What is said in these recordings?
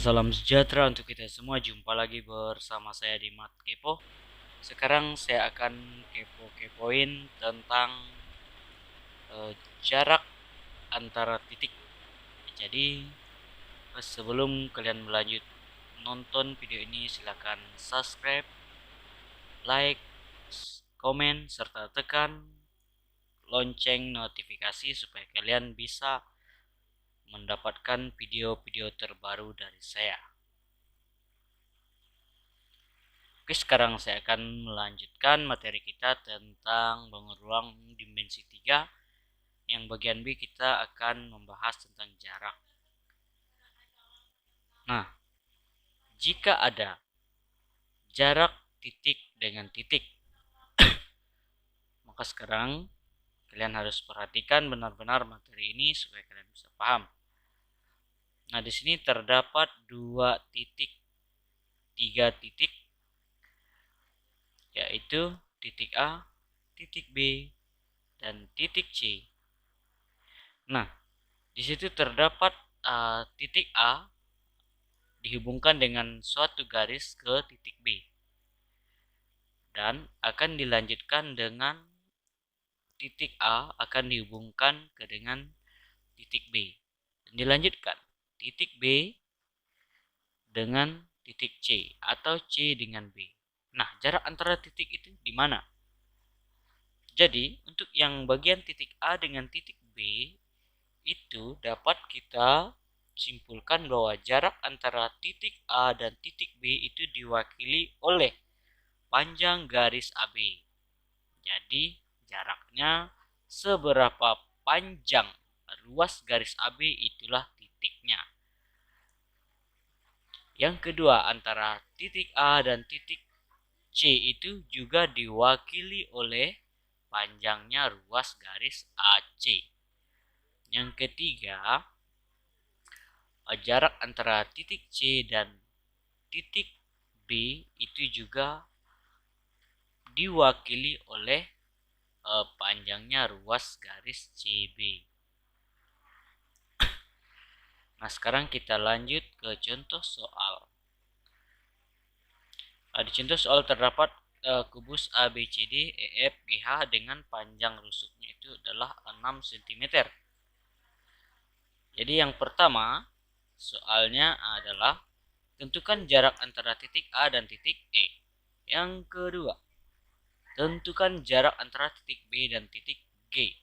Salam sejahtera untuk kita semua. Jumpa lagi bersama saya di Mat Kepo. Sekarang saya akan kepo-kepoin tentang jarak antara titik. Jadi sebelum kalian melanjut nonton video ini, silakan subscribe, like, komen, serta tekan lonceng notifikasi supaya kalian bisa mendapatkan video-video terbaru dari saya. Oke, sekarang saya akan melanjutkan materi kita tentang bangun ruang dimensi 3. Yang bagian B kita akan membahas tentang jarak. Nah, jika ada jarak titik dengan titik, maka sekarang kalian harus perhatikan benar-benar materi ini supaya kalian bisa paham. Nah, di sini terdapat 2 titik, 3 titik, yaitu titik A, titik B, dan titik C. Nah, di situ terdapat titik A dihubungkan dengan suatu garis ke titik B dan akan dilanjutkan dengan titik A akan dihubungkan ke dengan titik B dan dilanjutkan titik B dengan titik C atau C dengan B. Nah, jarak antara titik itu di mana? Jadi, untuk yang bagian titik A dengan titik B itu dapat kita simpulkan bahwa jarak antara titik A dan titik B itu diwakili oleh panjang garis AB. Jadi jaraknya seberapa panjang ruas garis AB itulah titiknya. Yang kedua, antara titik A dan titik C itu juga diwakili oleh panjangnya ruas garis AC. Yang ketiga, jarak antara titik C dan titik B itu juga diwakili oleh panjangnya ruas garis CB. Nah, sekarang kita lanjut ke contoh soal. Di contoh soal terdapat kubus ABCD EF GH dengan panjang rusuknya itu adalah 6 cm. Jadi yang pertama soalnya adalah tentukan jarak antara titik A dan titik E. Yang kedua, tentukan jarak antara titik B dan titik G.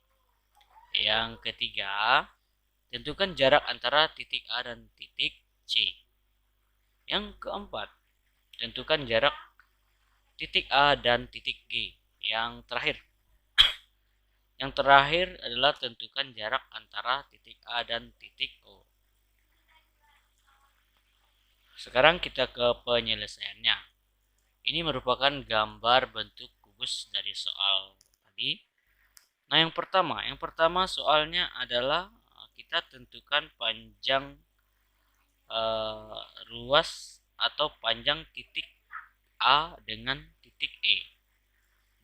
Yang ketiga, tentukan jarak antara titik A dan titik C. Yang keempat, tentukan jarak titik A dan titik G. Yang terakhir adalah tentukan jarak antara titik A dan titik O. Sekarang kita ke penyelesaiannya. Ini merupakan gambar bentuk kubus dari soal tadi. Nah, yang pertama soalnya adalah kita tentukan panjang ruas atau panjang titik A dengan titik E.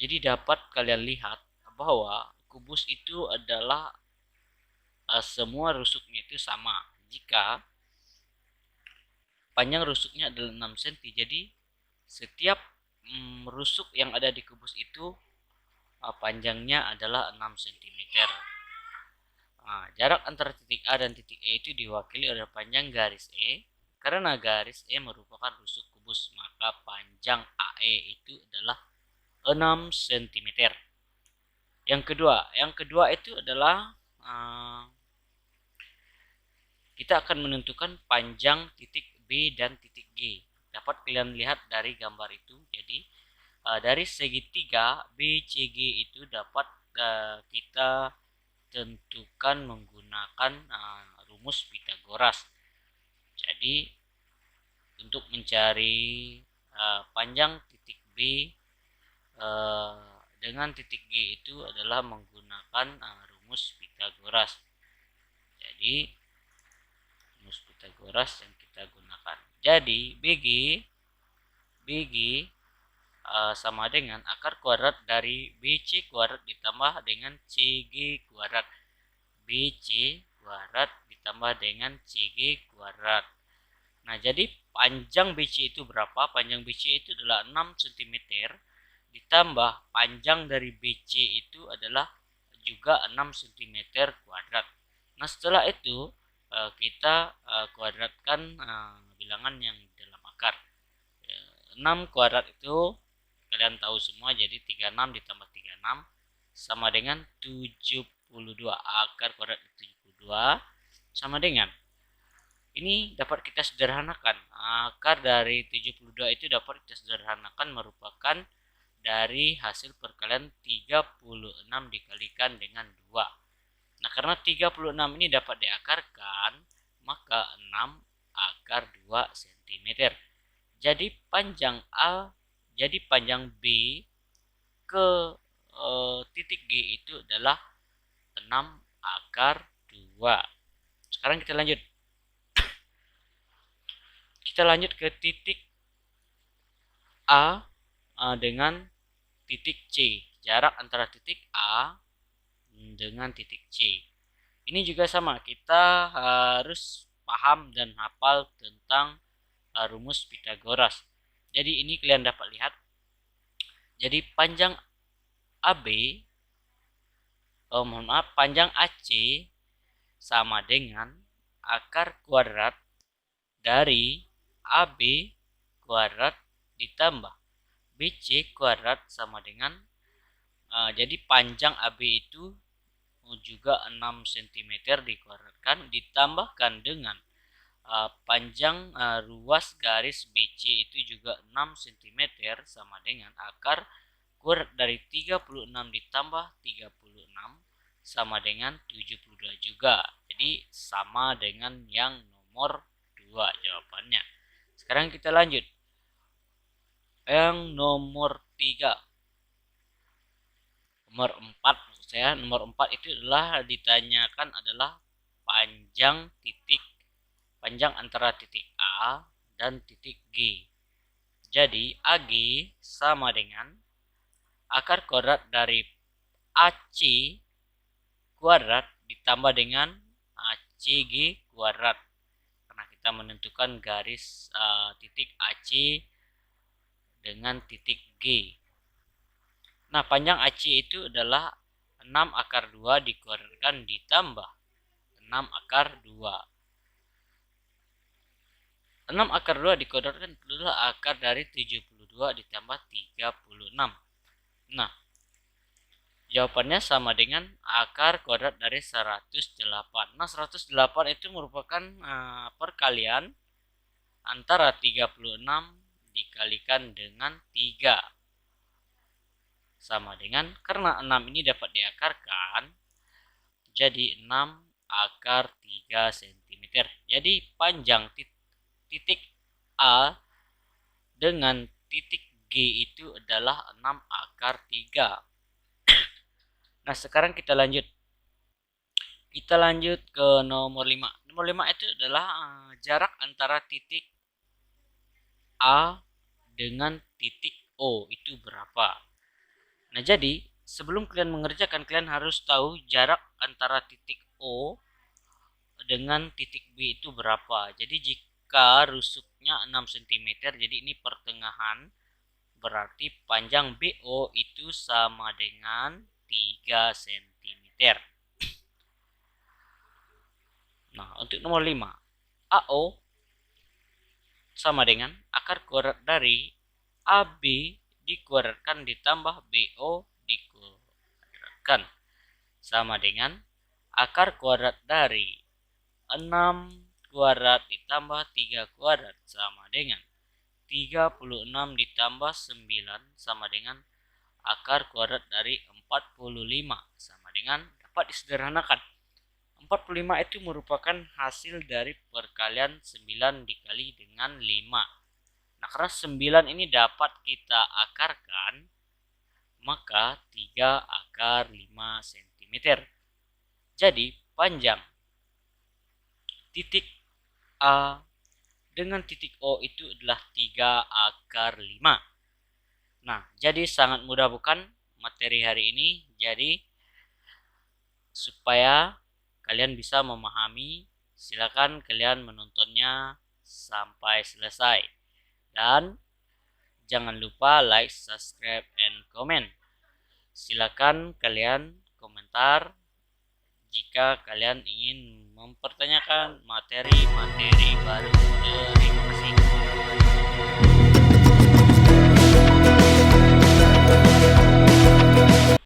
Jadi dapat kalian lihat bahwa kubus itu adalah semua rusuknya itu sama. Jika panjang rusuknya adalah 6 cm, jadi setiap rusuk yang ada di kubus itu panjangnya adalah 6 cm. Nah, jarak antara titik A dan titik E itu diwakili oleh panjang garis E. Karena garis E merupakan rusuk kubus, maka panjang AE itu adalah 6 cm. Yang kedua itu adalah kita akan menentukan panjang titik B dan titik G. Dapat kalian lihat dari gambar itu. Jadi dari segitiga BCG itu dapat kita tentukan menggunakan rumus Pythagoras. Jadi untuk mencari panjang titik B dengan titik G itu adalah menggunakan rumus Pythagoras. Jadi rumus Pythagoras yang kita gunakan. Jadi BG sama dengan akar kuadrat dari BC kuadrat ditambah dengan CG kuadrat. BC kuadrat ditambah dengan CG kuadrat. Nah, jadi panjang BC itu berapa? Panjang BC itu adalah 6 cm ditambah panjang dari BC itu adalah juga 6 cm kuadrat. Nah, setelah itu kita kuadratkan bilangan yang dalam akar. 6 kuadrat itu kalian tahu semua, jadi 36 ditambah 36 sama dengan 72. Akar kuadrat 72 sama dengan, ini dapat kita sederhanakan. Akar dari 72 itu dapat kita sederhanakan merupakan dari hasil perkalian 36 dikalikan dengan 2. Nah, karena 36 ini dapat diakarkan, maka 6 akar 2 cm. Jadi panjang A, jadi panjang B ke titik G itu adalah 6 akar 2. Sekarang kita lanjut. Kita lanjut ke titik A dengan titik C. Jarak antara titik A dengan titik C. Ini juga sama, kita harus paham dan hafal tentang rumus Pythagoras. Jadi ini kalian dapat lihat. Jadi panjang AB, panjang AC sama dengan akar kuadrat dari AB kuadrat ditambah BC kuadrat sama dengan, jadi panjang AB itu juga 6 cm dikuadratkan ditambahkan dengan panjang ruas garis BC itu juga 6 cm sama dengan akar kuadrat dari 36 ditambah 36 sama dengan 72 juga. Jadi sama dengan yang nomor 2 jawabannya. Sekarang kita lanjut. Yang nomor 3. Nomor 4 maksud saya. Nomor 4 itu adalah ditanyakan adalah panjang antara titik A dan titik G. Jadi AG sama dengan akar kuadrat dari AC kuadrat ditambah dengan ACG kuadrat. Karena kita menentukan garis titik AC dengan titik G. Nah, panjang AC itu adalah 6 akar 2 dikuadratkan ditambah 6 akar 2. 6 akar 2 dikuadratkan adalah akar dari 72 ditambah 36. Nah, jawabannya sama dengan akar kuadrat dari 108. Nah, 108 itu merupakan perkalian antara 36 dikalikan dengan 3. Sama dengan, karena 6 ini dapat diakarkan, jadi 6 akar 3 cm. Jadi panjang titik A dengan titik G itu adalah 6 akar 3. Nah, sekarang kita lanjut. Kita lanjut ke nomor 5. Nomor 5 itu adalah jarak antara titik A dengan titik O itu berapa. Nah, jadi sebelum kalian mengerjakan, kalian harus tahu jarak antara titik O dengan titik B itu berapa. Jadi jika rusuknya 6 cm, jadi ini pertengahan, berarti panjang BO itu sama dengan 3 cm. Nah, untuk nomor 5, AO sama dengan akar kuadrat dari AB dikuadratkan ditambah BO dikuadratkan sama dengan akar kuadrat dari 6 kuadrat ditambah 3 kuadrat sama dengan 36 ditambah 9 sama dengan akar kuadrat dari 45 sama dengan, dapat disederhanakan. 45 itu merupakan hasil dari perkalian 9 dikali dengan 5. Nah, karena 9 ini dapat kita akarkan, maka 3 akar 5 cm. Jadi panjang titik A dengan titik O itu adalah 3 akar 5. Nah, jadi sangat mudah bukan materi hari ini? Jadi supaya kalian bisa memahami, silakan kalian menontonnya sampai selesai. Dan jangan lupa like, subscribe, and comment. Silakan kalian komentar jika kalian ingin mempertanyakan materi-materi baru. Terima kasih.